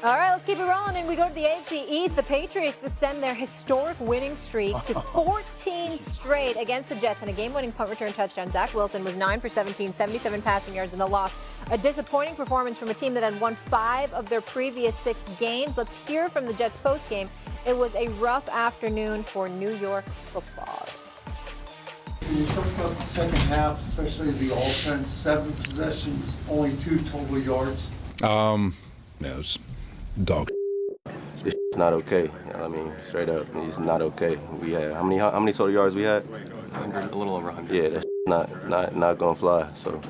All right, let's keep it rolling, and we go to the AFC East. The Patriots extend their historic winning streak to 14 straight against the Jets in a game-winning punt return touchdown. Zach Wilson was 9 for 17, 77 passing yards in the loss. A disappointing performance from a team that had won 5 of their previous 6 games. Let's hear from the Jets postgame. It was a rough afternoon for New York football. Can you talk about the second half, especially the offense? 7 possessions, only 2 total yards. Yeah, it was dog. It's not okay. You know what I mean, straight up, it's not okay. We had how many total yards we had? 100, a little over 100. Yeah, that's not gonna fly. So,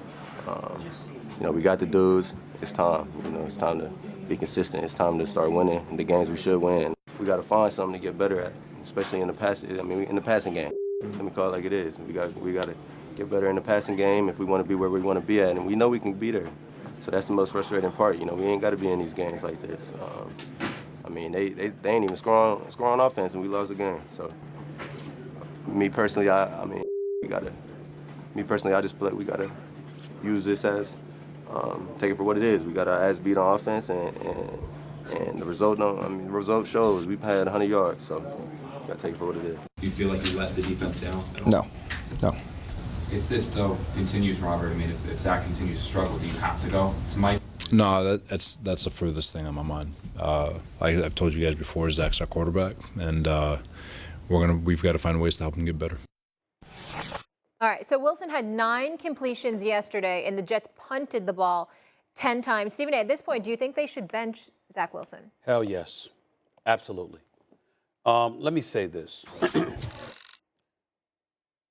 you know, we got the dudes. It's time. You know, it's time to be consistent. It's time to start winning the games we should win. We got to find something to get better at, especially in the passing. I mean, in the passing game. Let me call it like it is. We got to get better in the passing game if we want to be where we want to be at, and we know we can be there. So that's the most frustrating part. You know, we ain't got to be in these games like this. I mean, they ain't even scoring offense, and we lost the game. So, me personally, I just feel like we got to use this as take it for what it is. We got our ass beat on offense, and the result shows we've had 100 yards. So, we got to take it for what it is. Do you feel like you let the defense down at all? No. If this, though, continues, Robert, I mean, if Zach continues to struggle, do you have to go to Mike? No, that's the furthest thing on my mind. I've told you guys before, Zach's our quarterback, and we've got to find ways to help him get better. All right, so Wilson had 9 completions yesterday, and the Jets punted the ball 10 times. Stephen A., at this point, do you think they should bench Zach Wilson? Hell yes. Absolutely. Let me say this.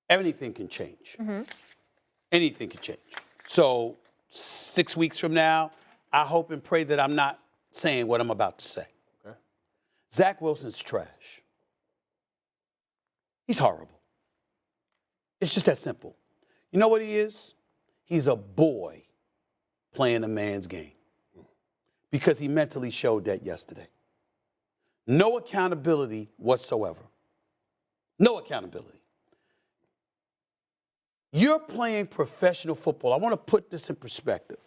Everything can change. Mm-hmm. Anything can change. So 6 weeks from now, I hope and pray that I'm not saying what I'm about to say. Okay. Zach Wilson's trash. He's horrible. It's just that simple. You know what he is? He's a boy playing a man's game because he mentally showed that yesterday. No accountability whatsoever. No accountability. You're playing professional football. I want to put this in perspective.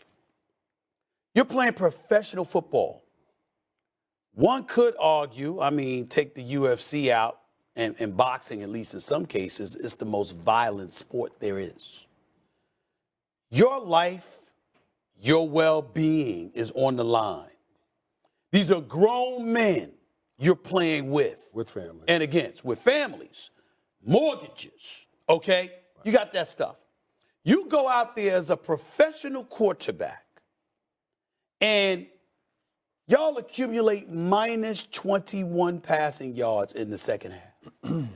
You're playing professional football. One could argue, take the UFC out and boxing, at least in some cases, is the most violent sport there is. Your life, your well-being is on the line. These are grown men you're playing with. With families. And against, with families, mortgages, okay? You got that stuff. You go out there as a professional quarterback, and y'all accumulate minus 21 passing yards in the second half.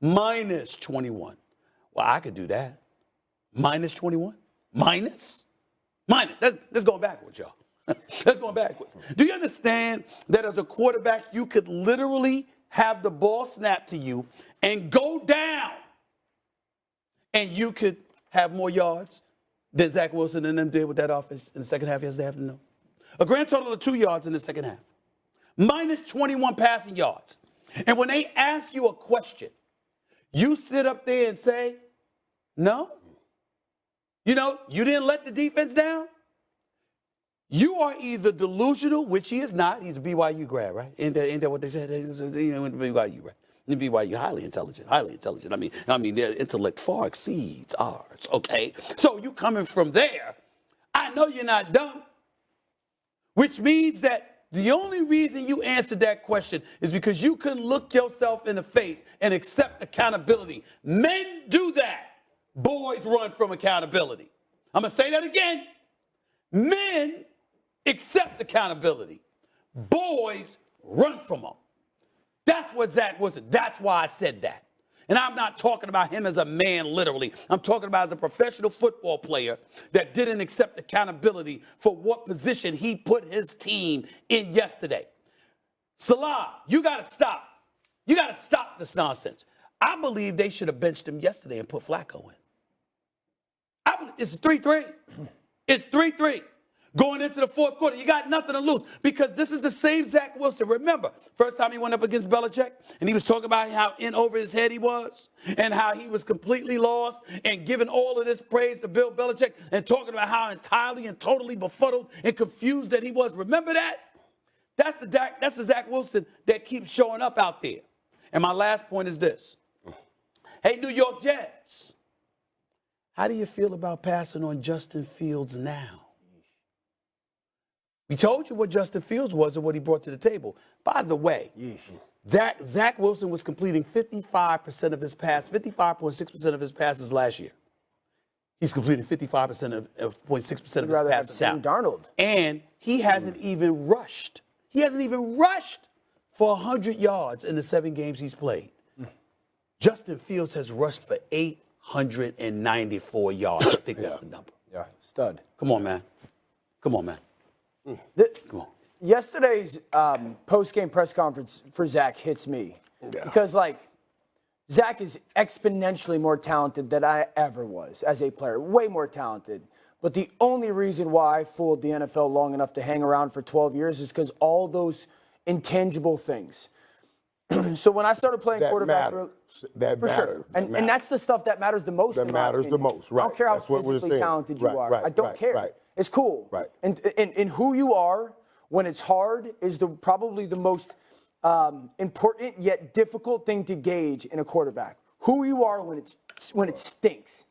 Minus 21. Well, I could do that. Minus 21? Minus. That's going backwards, y'all. That's going backwards. Do you understand that as a quarterback, you could literally have the ball snapped to you and go down, and you could have more yards than Zach Wilson and them did with that offense in the second half yesterday afternoon? A grand total of 2 yards in the second half. Minus 21 passing yards. And when they ask you a question, you sit up there and say, no. You know, you didn't let the defense down. You are either delusional, which he is not. He's a BYU grad, right? Ain't that what they said? BYU grad. BYU, highly intelligent. I mean, their intellect far exceeds ours, okay? So you coming from there, I know you're not dumb, which means that the only reason you answered that question is because you couldn't look yourself in the face and accept accountability. Men do that. Boys run from accountability. I'm going to say that again. Men accept accountability. Boys run from them. That's what Zach Wilson, that's why I said that. And I'm not talking about him as a man, literally. I'm talking about as a professional football player that didn't accept accountability for what position he put his team in yesterday. Salah, you got to stop. You got to stop this nonsense. I believe they should have benched him yesterday and put Flacco in. It's 3-3. It's 3-3. Going into the fourth quarter, you got nothing to lose because this is the same Zach Wilson. Remember, first time he went up against Belichick, and he was talking about how in over his head he was and how he was completely lost and giving all of this praise to Bill Belichick and talking about how entirely and totally befuddled and confused that he was. Remember that? That's the Zach Wilson that keeps showing up out there. And my last point is this. Hey, New York Jets, how do you feel about passing on Justin Fields now? We told you what Justin Fields was and what he brought to the table. By the way, Zach Wilson was completing 55% of his passes, 55.6% of his passes last year. He's completing 55% of 0.6% of his passes now. Sam Darnold. And he hasn't even rushed. He hasn't even rushed for 100 yards in the 7 games he's played. Justin Fields has rushed for 894 yards. I think that's the number. Yeah, stud. Come on, man. Come on, man. Come on. Yesterday's post-game press conference for Zach hits me because, Zach is exponentially more talented than I ever was as a player, way more talented. But the only reason why I fooled the NFL long enough to hang around for 12 years is because all those intangible things. So when I started playing quarterback, for sure, and that's the stuff that matters the most. That matters the most, right? I don't care how That's what we're physically saying. talented you are. Right, I don't right, care. right. It's cool. Right. And who you are when it's hard is probably the most important yet difficult thing to gauge in a quarterback. Who you are when it stinks.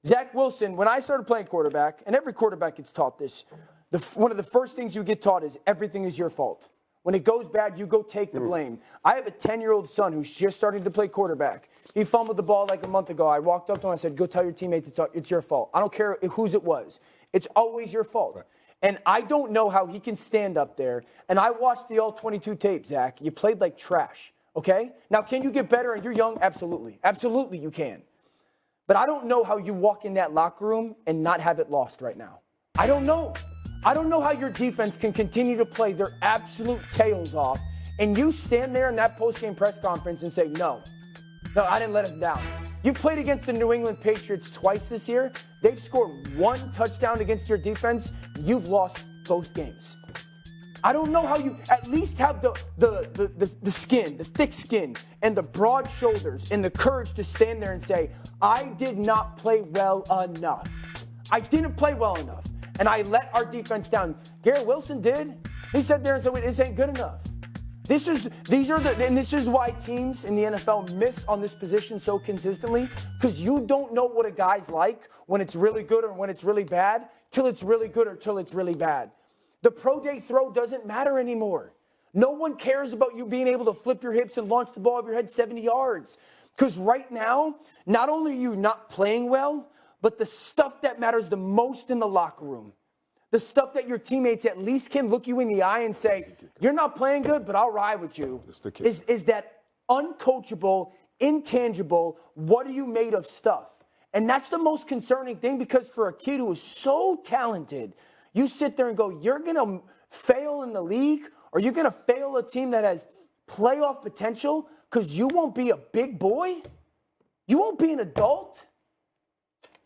Zach Wilson, when I started playing quarterback, and every quarterback gets taught this, one of the first things you get taught is everything is your fault. When it goes bad, you go take the blame. I have a 10-year-old son who's just starting to play quarterback. He fumbled the ball like a month ago. I walked up to him and I said, go tell your teammates it's your fault. I don't care whose it was. It's always your fault. Right. And I don't know how he can stand up there. And I watched the all-22 tape, Zach. You played like trash, okay? Now, can you get better and you're young? Absolutely. Absolutely you can. But I don't know how you walk in that locker room and not have it lost right now. I don't know. I don't know how your defense can continue to play their absolute tails off and you stand there in that post-game press conference and say, no, I didn't let him down. You've played against the New England Patriots twice this year. They've scored 1 touchdown against your defense. You've lost both games. I don't know how you at least have the skin, the thick skin, and the broad shoulders and the courage to stand there and say, I did not play well enough. I didn't play well enough. And I let our defense down. Garrett Wilson did. He sat there and said, this ain't good enough. This is why teams in the NFL miss on this position so consistently, because you don't know what a guy's like when it's really good or when it's really bad, till it's really good or till it's really bad. The pro day throw doesn't matter anymore. No one cares about you being able to flip your hips and launch the ball over your head 70 yards. Because right now, not only are you not playing well, but the stuff that matters the most in the locker room, the stuff that your teammates at least can look you in the eye and say, you're not playing good, but I'll ride with you, is that uncoachable, intangible, what are you made of stuff? And that's the most concerning thing, because for a kid who is so talented, you sit there and go, you're going to fail in the league, or you're going to fail a team that has playoff potential because you won't be a big boy? You won't be an adult?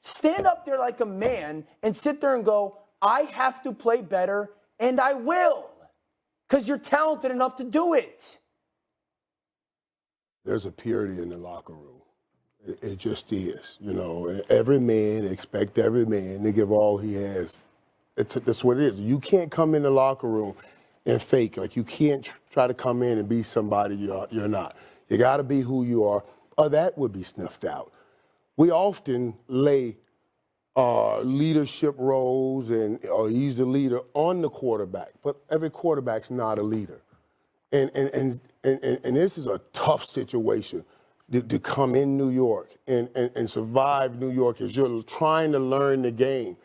Stand up there like a man and sit there and go, I have to play better, and I will, because you're talented enough to do it. There's a purity in the locker room. It just is. You know, every man, expect every man to give all he has. That's what it is. You can't come in the locker room and fake. Like, you can't try to come in and be somebody you're not. You got to be who you are, or that would be sniffed out. We often lay leadership roles or he's the leader on the quarterback, but every quarterback's not a leader. And this is a tough situation to come in New York and survive New York as you're trying to learn the game.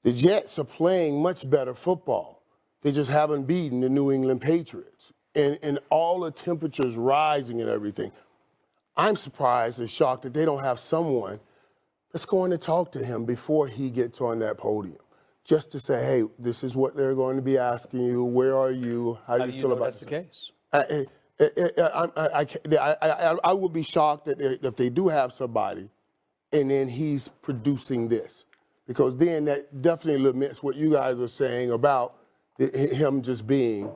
The Jets are playing much better football. They just haven't beaten the New England Patriots. And all the temperatures rising and everything. I'm surprised and shocked that they don't have someone that's going to talk to him before he gets on that podium, just to say, hey, this is what they're going to be asking you. Where are you? How do you feel about that's the case? I would be shocked if they do have somebody and then he's producing this, because then that definitely limits what you guys are saying about him just being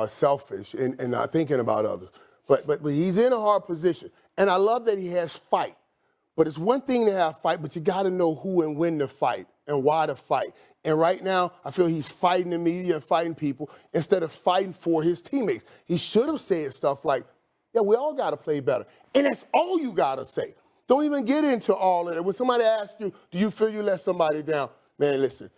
selfish and not thinking about others. But he's in a hard position. And I love that he has fight. But it's one thing to have fight, but you got to know who and when to fight and why to fight. And right now, I feel he's fighting the media and fighting people instead of fighting for his teammates. He should have said stuff like, yeah, we all got to play better. And that's all you got to say. Don't even get into all of it. When somebody asks you, do you feel you let somebody down? Man, listen,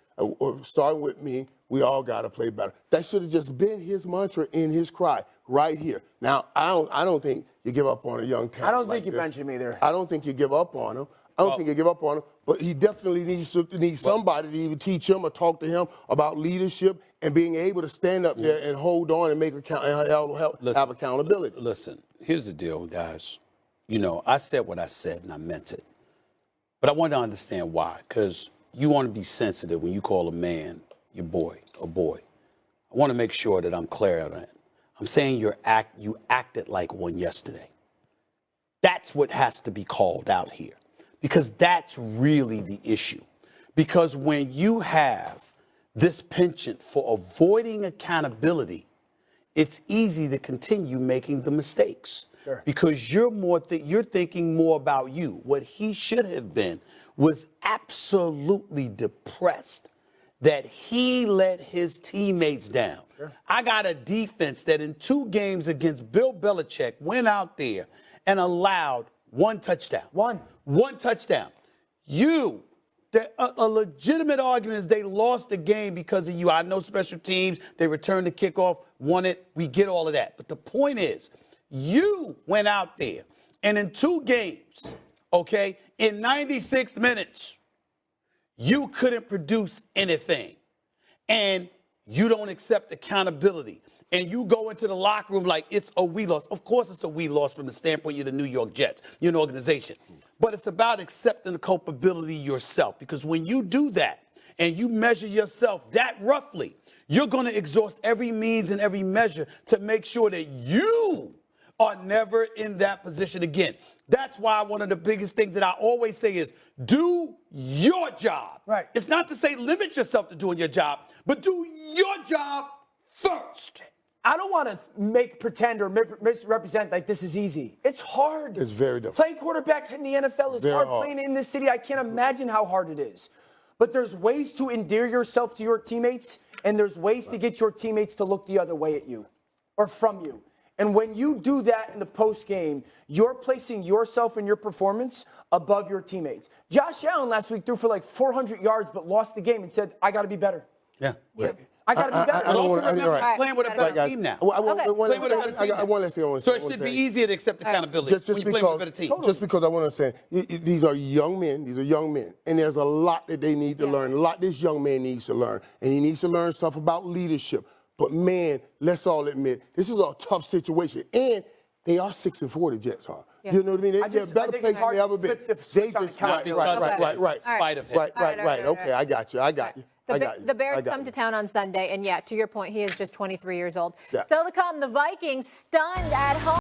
starting with me, we all got to play better. That should have just been his mantra in his cry right here. Now, I don't think you give up on a young talent. I don't like think you this. bench him either. I don't think you give up on him. I don't think you give up on him, but he definitely needs somebody to even teach him or talk to him about leadership and being able to stand up there and hold on and make have accountability. Listen, here's the deal, guys. You know, I said what I said and I meant it. But I want to understand why, because you want to be sensitive when you call a man your boy, a boy. I want to make sure that I'm clear on that. I'm saying you acted like one yesterday. That's what has to be called out here, because that's really the issue. Because when you have this penchant for avoiding accountability, it's easy to continue making the mistakes. Sure. Because you're thinking more about you. What he should have been was absolutely depressed that he let his teammates down. Sure. I got a defense that in 2 games against Bill Belichick went out there and allowed 1 touchdown. One touchdown. A legitimate argument is they lost the game because of you. I know special teams, they returned the kickoff, won it. We get all of that. But the point is, you went out there and in 2 games, okay, in 96 minutes, you couldn't produce anything. And you don't accept accountability. And you go into the locker room like it's a we loss. Of course it's a we loss from the standpoint you're the New York Jets. You're an organization. But it's about accepting the culpability yourself. Because when you do that and you measure yourself that roughly, you're going to exhaust every means and every measure to make sure that you are never in that position again. That's why one of the biggest things that I always say is do your job. Right. It's not to say limit yourself to doing your job, but do your job first. I don't want to pretend or misrepresent like this is easy. It's hard. It's very difficult. Playing quarterback in the NFL is hard. Playing in this city, I can't imagine how hard it is. But there's ways to endear yourself to your teammates, and there's ways to get your teammates to look the other way at you or from you. And when you do that in the post game, you're placing yourself and your performance above your teammates. Josh Allen last week threw for like 400 yards but lost the game and said, I got to be better. Yeah. I got to be better. I don't want to. Playing with a better team now. I want to say. So it should be easier to accept accountability when you play with a better team. Just because I want to say, these are young men. These are young men. And there's a lot that they need to learn. A lot this young man needs to learn. And he needs to learn stuff about leadership. But, man, let's all admit, this is a tough situation. And they are 6-4, the Jets are. Yeah. You know what I mean? They're a better place than they ever been. They just right. Spite of him. Right. Okay, I got you. The Bears come to town on Sunday, and to your point, he is just 23 years old. Yeah. Still to come, the Vikings stunned at home.